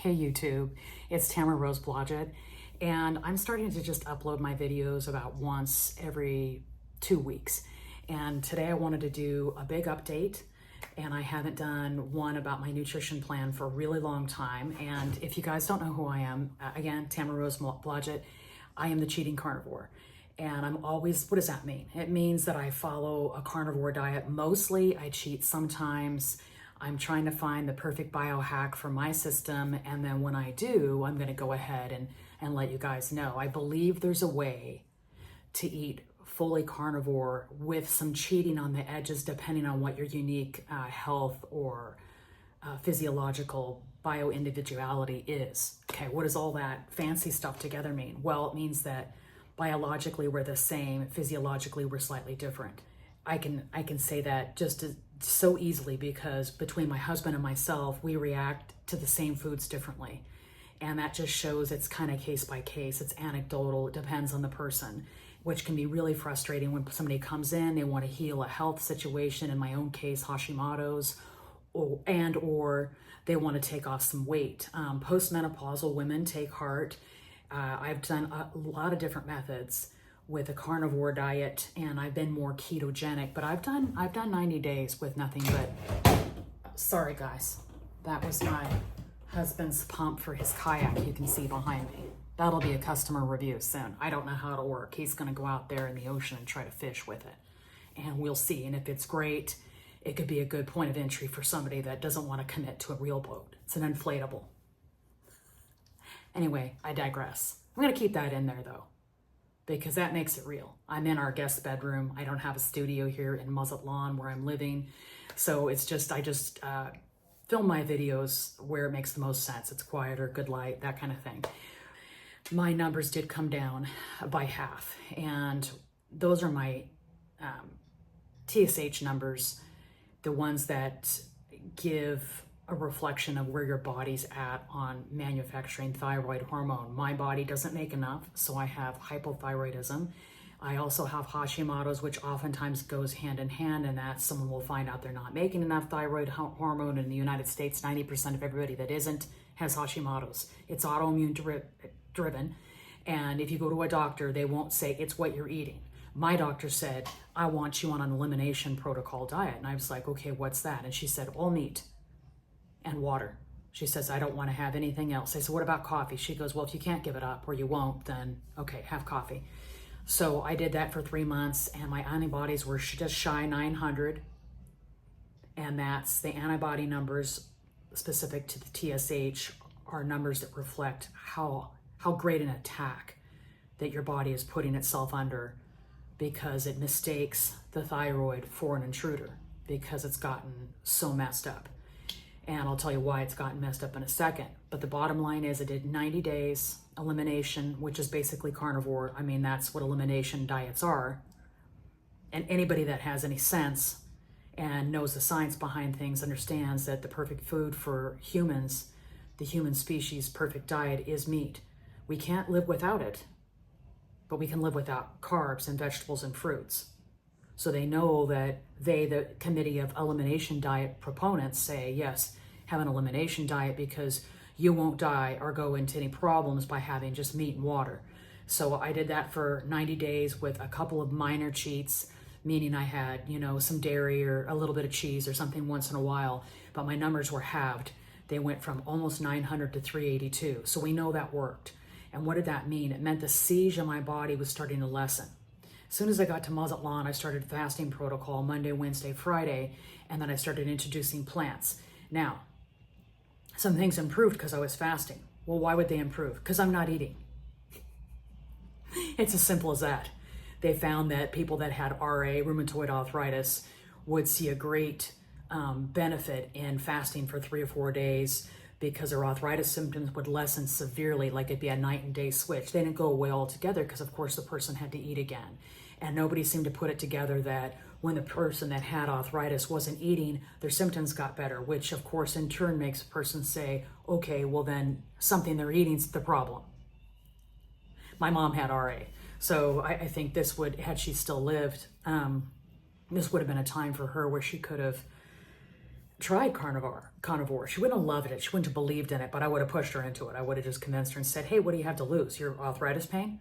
Hey YouTube, it's Tamara Rose Blodgett, and I'm starting to just upload my videos about once every 2 weeks. And today I wanted to do a big update, and I haven't done one about my nutrition plan for a really long time. And if you guys don't know who I am, again, Tamara Rose Blodgett, I am the cheating carnivore. And I'm always, what does that mean? It means that I follow a carnivore diet. Mostly I cheat sometimes. I'm trying to find the perfect biohack for my system. And then when I do, I'm gonna go ahead and let you guys know. I believe there's a way to eat fully carnivore with some cheating on the edges, depending on what your unique health or physiological bio-individuality is. Okay, what does all that fancy stuff together mean? Well, it means that biologically we're the same, physiologically we're slightly different. I can say that just so easily because between my husband and myself, we react to the same foods differently. And that just shows it's kind of case by case. It's anecdotal. It depends on the person, which can be really frustrating when somebody comes in, they want to heal a health situation, in my own case, Hashimoto's, or they want to take off some weight. Postmenopausal women take heart. I've done a lot of different methods with a carnivore diet, and I've been more ketogenic, but I've done 90 days with nothing but, sorry guys, that was my husband's pump for his kayak you can see behind me. That'll be a customer review soon. I don't know how it'll work. He's gonna go out there in the ocean and try to fish with it, and we'll see. And if it's great, it could be a good point of entry for somebody that doesn't want to commit to a real boat. It's an inflatable. Anyway, I digress. I'm gonna keep that in there though, because that makes it real. I'm in our guest bedroom. I don't have a studio here in Mazatlan where I'm living. So it's just, I just film my videos where it makes the most sense. It's quieter, good light, that kind of thing. My numbers did come down by half, and those are my TSH numbers, the ones that give a reflection of where your body's at on manufacturing thyroid hormone. My body doesn't make enough, so I have hypothyroidism. I also have Hashimoto's, which oftentimes goes hand in hand, and that someone will find out they're not making enough thyroid hormone. In the United States, 90% of everybody that isn't has Hashimoto's. It's autoimmune driven, and if you go to a doctor, they won't say it's what you're eating. My doctor said, I want you on an elimination protocol diet, and I was like, okay, what's that? And she said, all meat and water. She says, I don't want to have anything else. I said, what about coffee? She goes, well, if you can't give it up or you won't, then okay, have coffee. So I did that for 3 months, and my antibodies were just shy 900. And that's the antibody numbers specific to the TSH are numbers that reflect how great an attack that your body is putting itself under, because it mistakes the thyroid for an intruder because it's gotten so messed up. And I'll tell you why it's gotten messed up in a second. But the bottom line is I did 90 days elimination, which is basically carnivore. I mean, that's what elimination diets are. And anybody that has any sense and knows the science behind things understands that the perfect food for humans, the human species' perfect diet, is meat. We can't live without it, but we can live without carbs and vegetables and fruits. So they know that the committee of elimination diet proponents say, yes, have an elimination diet because you won't die or go into any problems by having just meat and water. So I did that for 90 days with a couple of minor cheats, meaning I had, some dairy or a little bit of cheese or something once in a while, but my numbers were halved. They went from almost 900 to 382. So we know that worked. And what did that mean? It meant the siege of my body was starting to lessen. As soon as I got to Mazatlan, I started fasting protocol Monday, Wednesday, Friday, and then I started introducing plants. Now, some things improved because I was fasting. Well, why would they improve? Because I'm not eating. It's as simple as that. They found that people that had RA, rheumatoid arthritis, would see a great benefit in fasting for 3 or 4 days because their arthritis symptoms would lessen severely, like it'd be a night and day switch. They didn't go away altogether because, of course, the person had to eat again. And nobody seemed to put it together that when the person that had arthritis wasn't eating, their symptoms got better, which, of course, in turn makes a person say, okay, well then something they're eating's the problem. My mom had RA. So I think this would, had she still lived, this would have been a time for her where she could have tried carnivore. She wouldn't have loved it. She wouldn't have believed in it, but I would have pushed her into it. I would have just convinced her and said, hey, what do you have to lose? Your arthritis pain?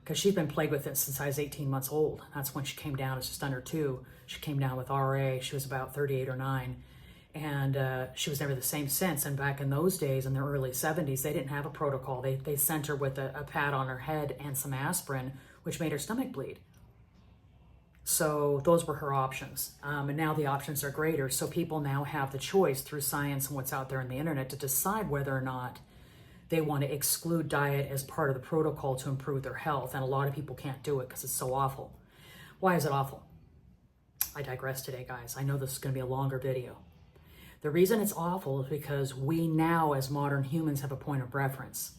Because she's been plagued with it since I was 18 months old. That's when she came down. It's just under 2. She came down with RA. She was about 38 or 9. And she was never the same since. And back in those days, in the early 70s, they didn't have a protocol. They sent her with a pad on her head and some aspirin, which made her stomach bleed. So those were her options. And now the options are greater. So people now have the choice through science and what's out there on the internet to decide whether or not they want to exclude diet as part of the protocol to improve their health. And a lot of people can't do it because it's so awful. Why is it awful? I digress today, guys. I know this is going to be a longer video. The reason it's awful is because we now, as modern humans, have a point of reference.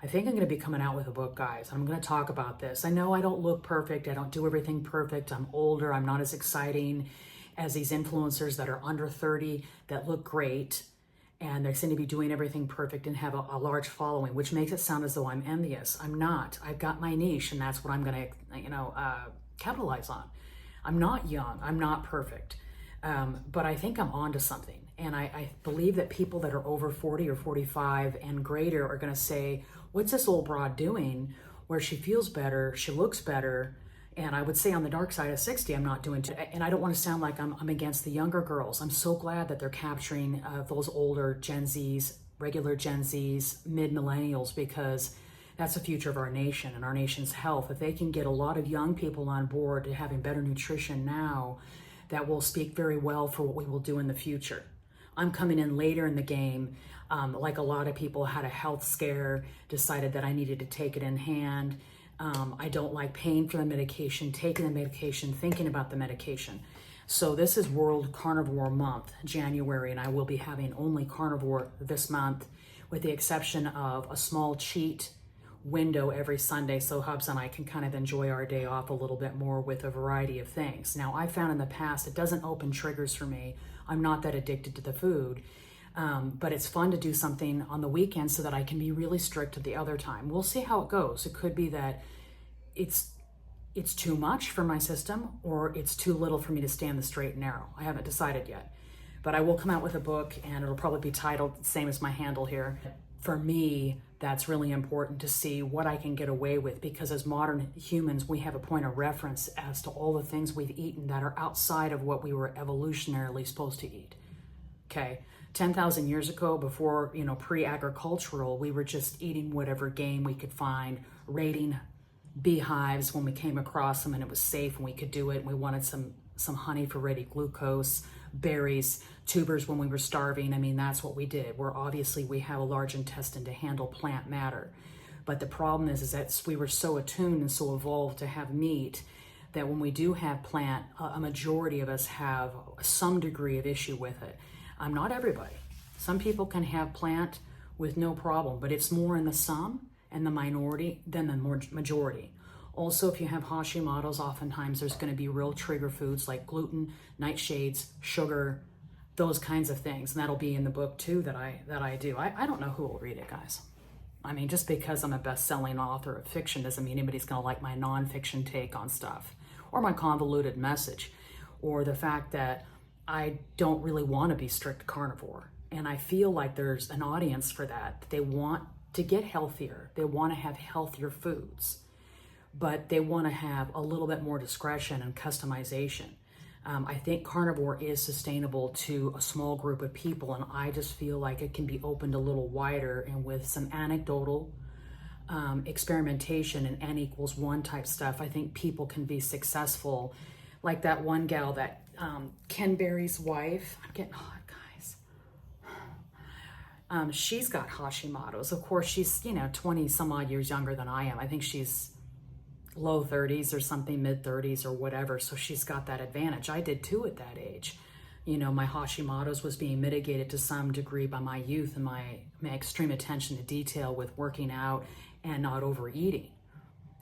I think I'm going to be coming out with a book, guys. I'm going to talk about this. I know I don't look perfect. I don't do everything perfect. I'm older. I'm not as exciting as these influencers that are under 30 that look great. And they seem to be doing everything perfect and have a large following, which makes it sound as though I'm envious. I'm not. I've got my niche, and that's what I'm going to, capitalize on. I'm not young. I'm not perfect. But I think I'm onto something. And I believe that people that are over 40 or 45 and greater are going to say, what's this old broad doing where she feels better, she looks better, and I would say on the dark side of 60, I'm not doing too, and I don't want to sound like I'm against the younger girls. I'm so glad that they're capturing those older Gen Zs, regular Gen Zs, mid-millennials, because that's the future of our nation and our nation's health. If they can get a lot of young people on board to having better nutrition now, that will speak very well for what we will do in the future. I'm coming in later in the game. Like a lot of people, had a health scare, decided that I needed to take it in hand. I don't like paying for the medication, taking the medication, thinking about the medication. So this is World Carnivore Month, January, and I will be having only carnivore this month, with the exception of a small cheat window every Sunday, so Hubs and I can kind of enjoy our day off a little bit more with a variety of things. Now, I found in the past it doesn't open triggers for me. I'm not that addicted to the food, but it's fun to do something on the weekend so that I can be really strict at the other time. We'll see how it goes. It could be that it's too much for my system, or it's too little for me to stand the straight and narrow. I haven't decided yet, but I will come out with a book, and it'll probably be titled the same as my handle here. For me, that's really important to see what I can get away with, because as modern humans, we have a point of reference as to all the things we've eaten that are outside of what we were evolutionarily supposed to eat. Okay, 10,000 years ago, before, pre-agricultural, we were just eating whatever game we could find, raiding beehives when we came across them and it was safe and we could do it, and we wanted some honey for ready glucose, berries, tubers when we were starving. I mean, that's what we did. We have a large intestine to handle plant matter. But the problem is that we were so attuned and so evolved to have meat that when we do have plant, a majority of us have some degree of issue with it. Not everybody. Some people can have plant with no problem, but it's more in the some and the minority than the majority. Also, if you have Hashimoto's, oftentimes there's going to be real trigger foods like gluten, nightshades, sugar, those kinds of things. And that'll be in the book too that I do. I don't know who will read it, guys. I mean, just because I'm a best-selling author of fiction doesn't mean anybody's going to like my nonfiction take on stuff, or my convoluted message, or the fact that I don't really want to be strict carnivore. And I feel like there's an audience for that. They want to get healthier. They want to have healthier foods, but they want to have a little bit more discretion and customization. I think carnivore is sustainable to a small group of people, and I just feel like it can be opened a little wider, and with some anecdotal experimentation and N=1 type stuff, I think people can be successful. Like that one gal, that Ken Berry's wife, I'm getting hot, guys. She's got Hashimoto's. Of course, she's 20 some odd years younger than I am. I think she's low 30s or something, mid 30s or whatever. So she's got that advantage. I did too at that age. My Hashimoto's was being mitigated to some degree by my youth and my extreme attention to detail with working out and not overeating.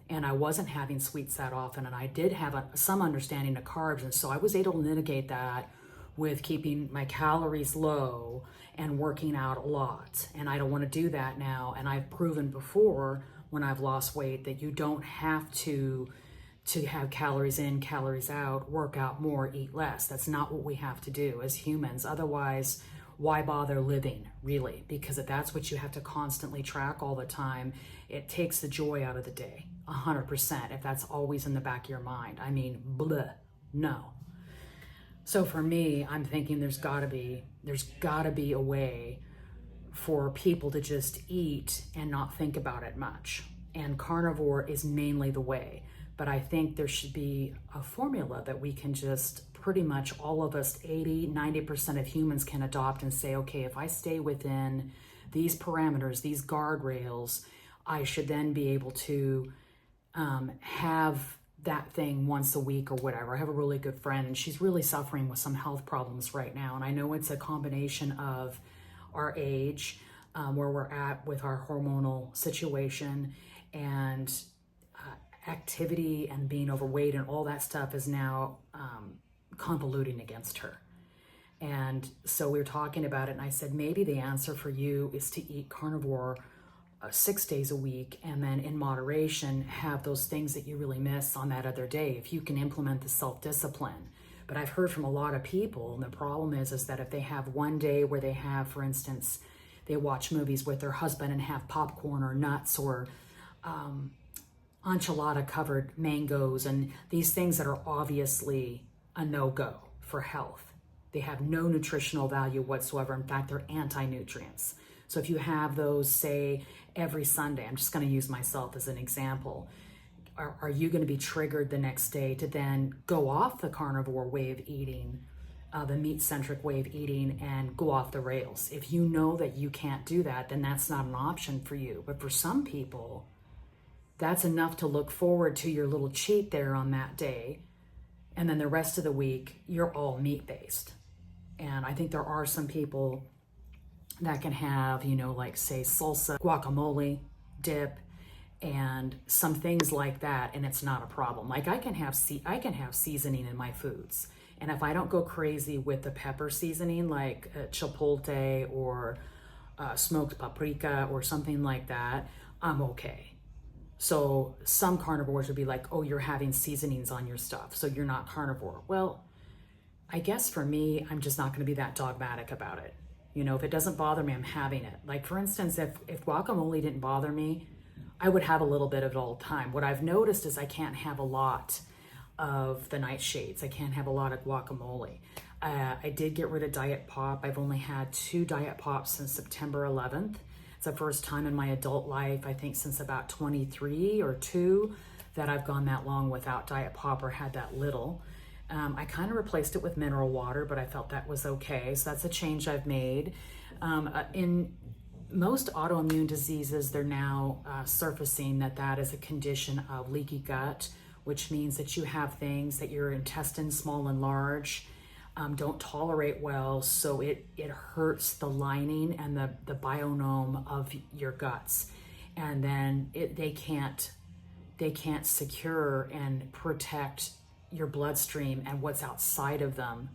And I wasn't having sweets that often, and I did have some understanding of carbs, and so I was able to mitigate that with keeping my calories low and working out a lot. And I don't want to do that now, and I've proven before when I've lost weight that you don't have to to have calories in, calories out, work out more, eat less. That's not what we have to do as humans. Otherwise, why bother living, really? Because if that's what you have to constantly track all the time, it takes the joy out of the day, 100%, if that's always in the back of your mind. I mean, bleh, no. So for me, I'm thinking there's gotta be a way for people to just eat and not think about it much. And carnivore is mainly the way. But I think there should be a formula that we can just pretty much all of us, 80, 90% of humans can adopt and say, okay, if I stay within these parameters, these guardrails, I should then be able to have that thing once a week or whatever. I have a really good friend and she's really suffering with some health problems right now. And I know it's a combination of our age, where we're at with our hormonal situation, and activity and being overweight and all that stuff is now convoluting against her. And so we were talking about it and I said, maybe the answer for you is to eat carnivore 6 days a week, and then in moderation have those things that you really miss on that other day, if you can implement the self-discipline. But I've heard from a lot of people, and the problem is that if they have one day where they have, for instance, they watch movies with their husband and have popcorn or nuts or enchilada covered mangoes and these things that are obviously a no-go for health. They have no nutritional value whatsoever. In fact, they're anti-nutrients. So if you have those, say, every Sunday, I'm just going to use myself as an example, are you going to be triggered the next day to then go off the carnivore way of eating, the meat-centric way of eating, and go off the rails? If you know that you can't do that, then that's not an option for you. But for some people, that's enough to look forward to your little cheat there on that day. And then the rest of the week, you're all meat-based. And I think there are some people that can have, like say salsa, guacamole, dip, and some things like that, and it's not a problem. Like I can have seasoning in my foods. And if I don't go crazy with the pepper seasoning, like chipotle or smoked paprika or something like that, I'm okay. So some carnivores would be like, oh, you're having seasonings on your stuff, so you're not carnivore. Well, I guess for me, I'm just not going to be that dogmatic about it. If it doesn't bother me, I'm having it. Like for instance, if guacamole didn't bother me, I would have a little bit of it all the time. What I've noticed is I can't have a lot of the nightshades. I can't have a lot of guacamole. I did get rid of Diet Pop. I've only had 2 Diet Pops since September 11th. It's the first time in my adult life, I think since about 23 or 2, that I've gone that long without Diet Pop or had that little. I kind of replaced it with mineral water, but I felt that was okay. So that's a change I've made. In most autoimmune diseases, they're now surfacing that is a condition of leaky gut, which means that you have things that your intestines, small and large, don't tolerate well. So it hurts the lining and the biome of your guts. And then they can't secure and protect your bloodstream and what's outside of them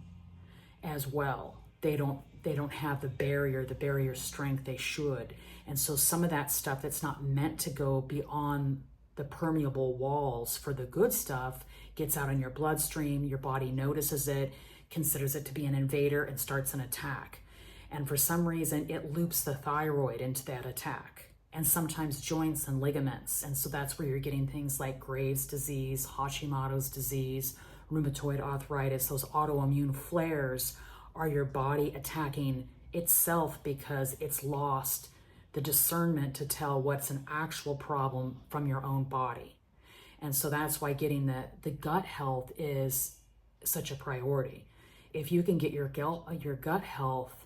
as well. They don't have the barrier strength they should. And so some of that stuff that's not meant to go beyond the permeable walls for the good stuff gets out in your bloodstream. Your body notices it, considers it to be an invader, and starts an attack. And for some reason, it loops the thyroid into that attack, and sometimes joints and ligaments. And so that's where you're getting things like Graves' disease, Hashimoto's disease, rheumatoid arthritis. Those autoimmune flares are your body attacking itself because it's lost the discernment to tell what's an actual problem from your own body. And so that's why getting the gut health is such a priority. If you can get your gut health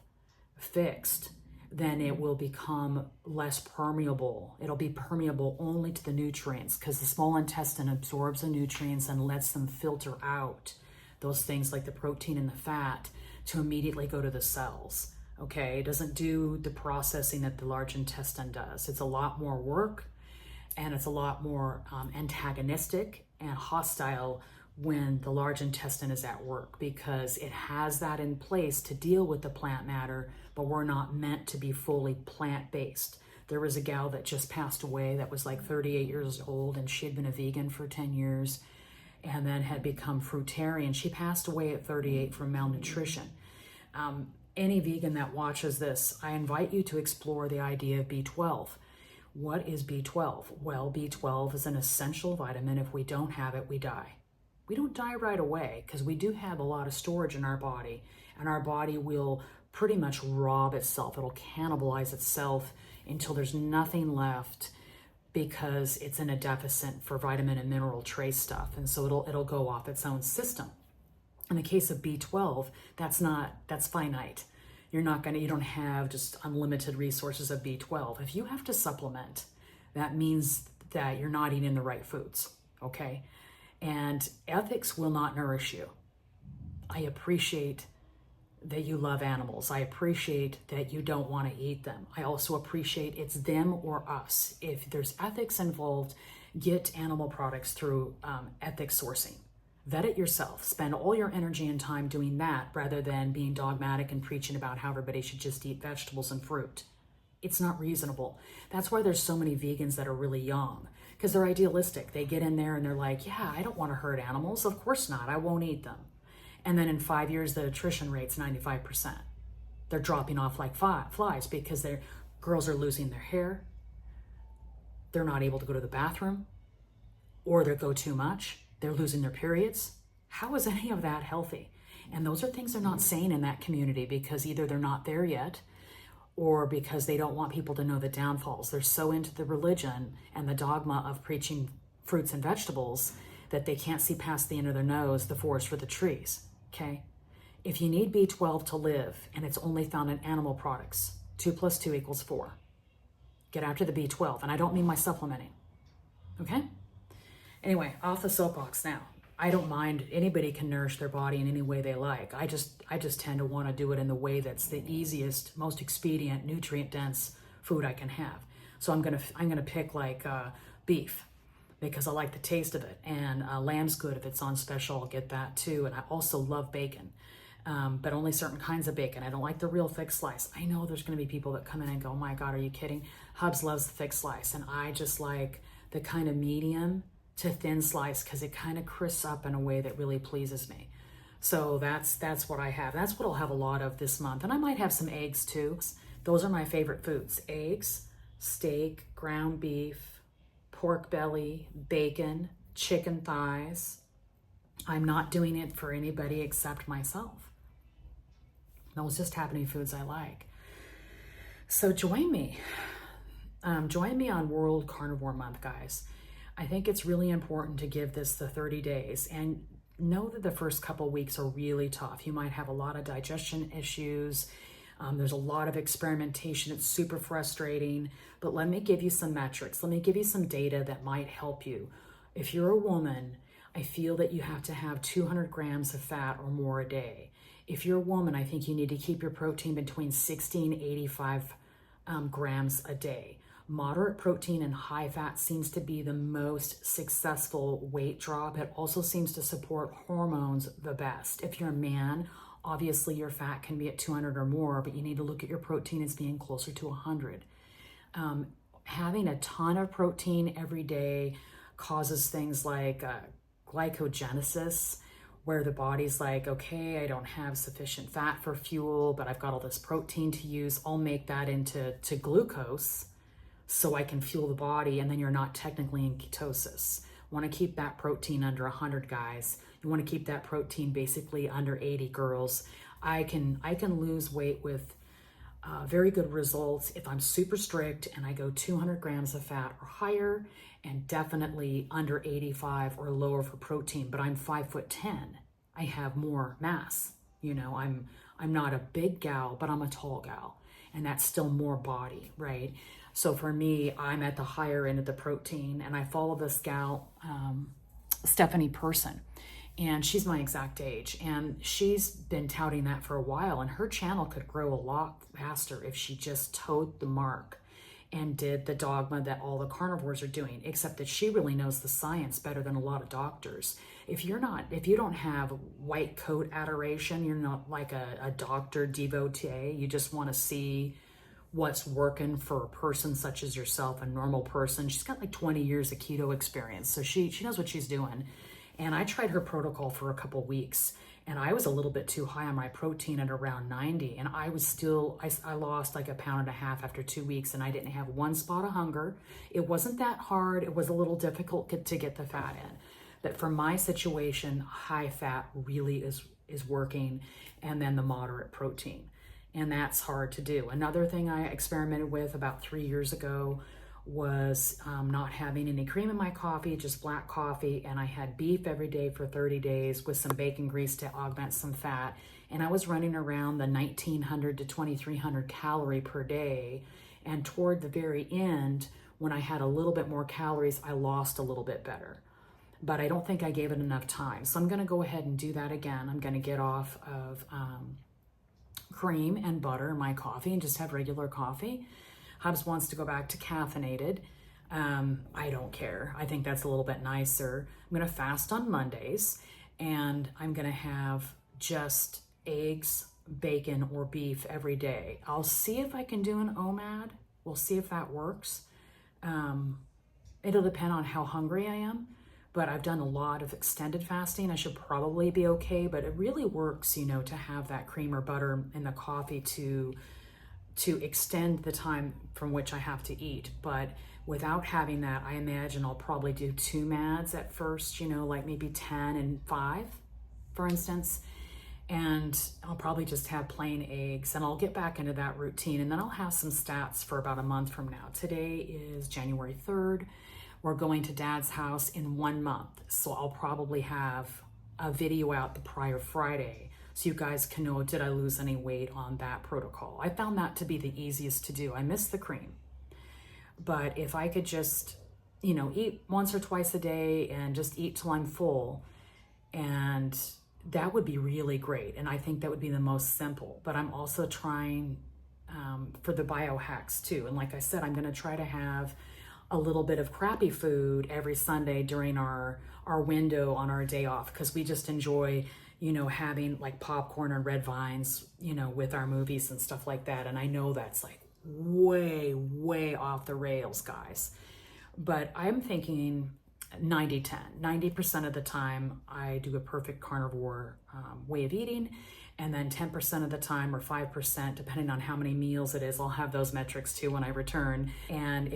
fixed, then it will become less permeable. It'll be permeable only to the nutrients, because the small intestine absorbs the nutrients and lets them filter out those things like the protein and the fat to immediately go to the cells. Okay, it doesn't do the processing that the large intestine does. It's a lot more work, and it's a lot more antagonistic and hostile when the large intestine is at work, because it has that in place to deal with the plant matter, but we're not meant to be fully plant-based. There was a gal that just passed away that was like 38 years old, and she had been a vegan for 10 years. and then had become fruitarian. She passed away at 38 from malnutrition. Any vegan that watches this, I invite you to explore the idea of B12. What is B12? Well, B12 is an essential vitamin. If we don't have it, we die. We don't die right away because we do have a lot of storage in our body, and our body will pretty much rob itself. It'll cannibalize itself until there's nothing left because it's in a deficit for vitamin and mineral trace stuff. And so it'll go off its own system. In the case of B12, that's finite. You don't have just unlimited resources of B12. If you have to supplement, that means that you're not eating the right foods, okay? And ethics will not nourish you. I appreciate that you love animals. I appreciate that you don't want to eat them. I also appreciate it's them or us. If there's ethics involved, get animal products through ethics sourcing. Vet it yourself. Spend all your energy and time doing that rather than being dogmatic and preaching about how everybody should just eat vegetables and fruit. It's not reasonable. That's why there's so many vegans that are really young, because they're idealistic. They get in there and they're like, yeah, I don't want to hurt animals. Of course not. I won't eat them. And then in 5 years, the attrition rate's 95%. They're dropping off like flies because their girls are losing their hair. They're not able to go to the bathroom, or they go too much. They're losing their periods. How is any of that healthy? And those are things they're not saying in that community because either they're not there yet or because they don't want people to know the downfalls. They're so into the religion and the dogma of preaching fruits and vegetables that they can't see past the end of their nose the forest for the trees, okay? If you need B12 to live and it's only found in animal products, 2 + 2 = 4. Get after the B12, and I don't mean my supplementing, okay? Anyway, off the soapbox now. I don't mind. Anybody can nourish their body in any way they like. I just tend to want to do it in the way that's the easiest, most expedient, nutrient-dense food I can have. So I'm gonna pick like beef because I like the taste of it, and lamb's good if it's on special. I'll get that too, and I also love bacon, but only certain kinds of bacon. I don't like the real thick slice. I know there's gonna be people that come in and go, "Oh my God, are you kidding?" Hubs loves the thick slice, and I just like the kind of medium to thin slice because it kind of crisps up in a way that really pleases me. So that's what I have. That's what I'll have a lot of this month. And I might have some eggs too. Those are my favorite foods: eggs, steak, ground beef, pork belly, bacon, chicken thighs. I'm not doing it for anybody except myself. Those just happen to be foods I like. So join me. Join me on World Carnivore Month, guys. I think it's really important to give this the 30 days and know that the first couple weeks are really tough. You might have a lot of digestion issues. There's a lot of experimentation. It's super frustrating, but let me give you some metrics. Let me give you some data that might help you. If you're a woman, I feel that you have to have 200 grams of fat or more a day. If you're a woman, I think you need to keep your protein between 60 and 85 grams a day. Moderate protein and high fat seems to be the most successful weight drop. It also seems to support hormones the best. If you're a man, obviously your fat can be at 200 or more, but you need to look at your protein as being closer to 100. Having a ton of protein every day causes things like glycogenesis, where the body's like, okay, I don't have sufficient fat for fuel, but I've got all this protein to use. I'll make that into glucose so I can fuel the body, and then you're not technically in ketosis. Want to keep that protein under 100, guys. You want to keep that protein basically under 80, girls. I can lose weight with very good results if I'm super strict and I go 200 grams of fat or higher, and definitely under 85 or lower for protein. But I'm 5'10". I have more mass. You know, I'm not a big gal, but I'm a tall gal, and that's still more body, right? So for me, I'm at the higher end of the protein, and I follow this gal, Stephanie Person, and she's my exact age, and she's been touting that for a while, and her channel could grow a lot faster if she just towed the mark and did the dogma that all the carnivores are doing, except that she really knows the science better than a lot of doctors. If you don't have white coat adoration, you're not like a doctor devotee, you just want to see what's working for a person such as yourself, a normal person. She's got like 20 years of keto experience, so she knows what she's doing. And I tried her protocol for a couple weeks, and I was a little bit too high on my protein at around 90. And I was still, I lost like 1.5 pounds after 2 weeks, and I didn't have one spot of hunger. It wasn't that hard. It was a little difficult to get the fat in. But for my situation, high fat really is working, and then the moderate protein. And that's hard to do. Another thing I experimented with about 3 years ago was not having any cream in my coffee, just black coffee. And I had beef every day for 30 days with some bacon grease to augment some fat. And I was running around the 1,900 to 2,300 calorie per day. And toward the very end, when I had a little bit more calories, I lost a little bit better. But I don't think I gave it enough time. So I'm gonna go ahead and do that again. I'm gonna get off of cream and butter in my coffee and just have regular coffee. Hubs wants to go back to caffeinated. I don't care. I think that's a little bit nicer. I'm gonna fast on Mondays, and I'm gonna have just eggs, bacon, or beef every day. I'll see if I can do an OMAD. We'll see if that works. It'll depend on how hungry I am, but I've done a lot of extended fasting. I should probably be okay, but it really works, you know, to have that cream or butter in the coffee to extend the time from which I have to eat. But without having that, I imagine I'll probably do 2 MADs at first, you know, like maybe 10 and 5, for instance. And I'll probably just have plain eggs, and I'll get back into that routine. And then I'll have some stats for about a month from now. Today is January 3rd. We're going to Dad's house in 1 month. So I'll probably have a video out the prior Friday, so you guys can know, did I lose any weight on that protocol? I found that to be the easiest to do. I miss the cream. But if I could just, you know, eat once or twice a day and just eat till I'm full, and that would be really great. And I think that would be the most simple. But I'm also trying for the biohacks too. And like I said, I'm gonna try to have a little bit of crappy food every Sunday during our window on our day off, because we just enjoy, you know, having like popcorn and red vines, you know, with our movies and stuff like that. And I know that's like way off the rails, guys. But I'm thinking 90-10. 90% of the time I do a perfect carnivore way of eating. And then 10% of the time, or 5%, depending on how many meals it is, I'll have those metrics too when I return. And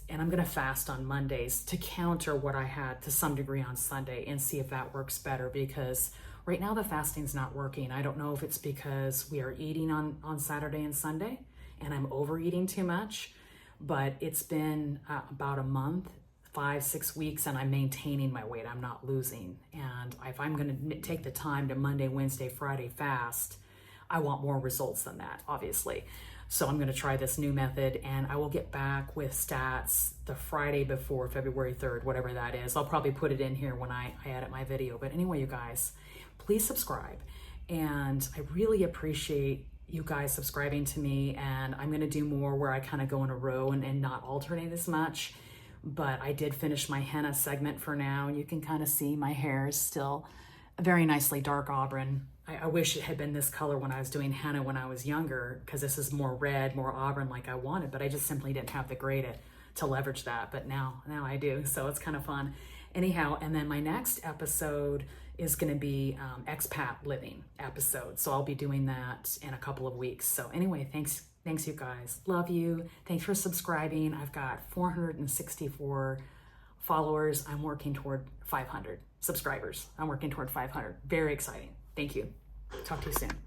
I'm gonna fast on Mondays to counter what I had to some degree on Sunday, and see if that works better, because right now the fasting's not working. I don't know if it's because we are eating on Saturday and Sunday and I'm overeating too much, but it's been about a month, 5-6 weeks, and I'm maintaining my weight. I'm not losing. And if I'm going to take the time to Monday, Wednesday, Friday fast, I want more results than that, obviously. So I'm going to try this new method, and I will get back with stats the Friday before February 3rd, whatever that is. I'll probably put it in here when I edit my video. But anyway, you guys, please subscribe. And I really appreciate you guys subscribing to me. And I'm going to do more where I kind of go in a row and not alternate as much. But I did finish my henna segment for now, and you can kind of see my hair is still a very nicely dark auburn. I wish it had been this color when I was doing henna when I was younger, because this is more red, more auburn like I wanted, but I just simply didn't have the gray to leverage that. But now I do, so it's kind of fun. Anyhow, and then my next episode is going to be expat living episode. So I'll be doing that in a couple of weeks. So anyway, thanks you guys. Love you. Thanks for subscribing. I've got 464 followers. I'm working toward 500 subscribers. I'm working toward 500. Very exciting. Thank you. Talk to you soon.